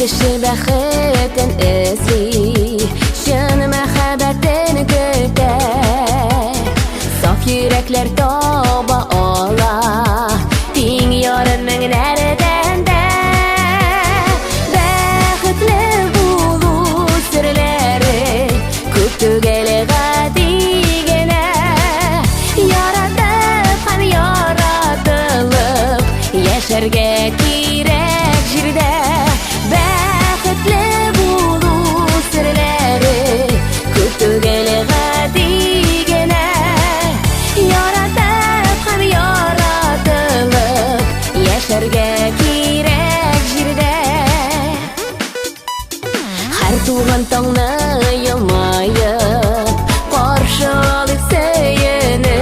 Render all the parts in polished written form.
Kişi bəxtin izli, şun məxəbətin gütər. Saf yürekler taba ola, din yarının nərdəndə. Bəxtli bulu sirləri, kütügəli qədiginə. Yaratıp hem yaratılıp, yaşarga kirek jirdə. Bəxtli bulu sirləri, kütügəli qədiginə. Yaratıp hem yaratılıp, yaşarga kirek jirdə. Her tuğan tağını yılmayıp, qarşı alıp seyini.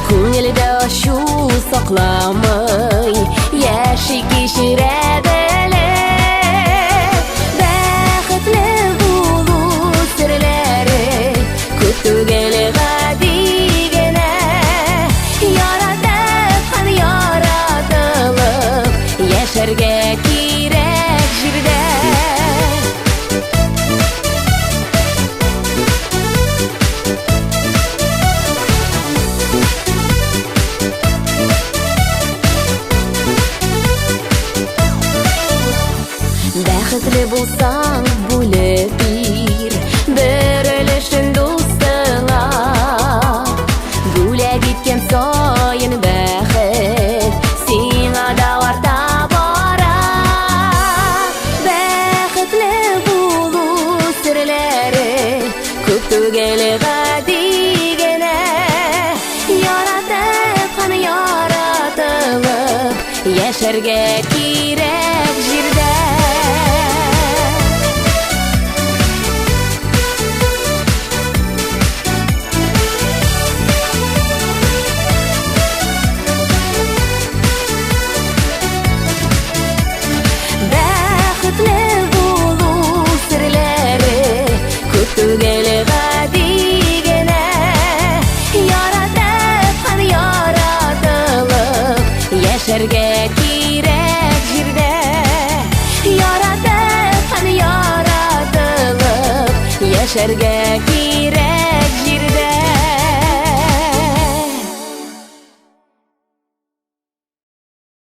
Көңілді ашу сақламай, яши кешірәділі. Бәхітлі болу сірлері, күтугелі ғадигені. Яратып һәм яратылып, яшәргә кирәк җирдә. Бәхетле булсаң, бүлеп бир бер өлешен дустыңа. Бүләк иткән сайын бәхет сиңа да арта бара. Бәхетле булу серләре, күп түгел гадигенә. Яратып һәм яратылып, яшәргә кирәк җирдә. Күтүгелі ғадигені. Яратып һәм яратылып, яшәргә кирәк җирдә. Яратып һәм яратылып, яшәргә кирәк җирдә.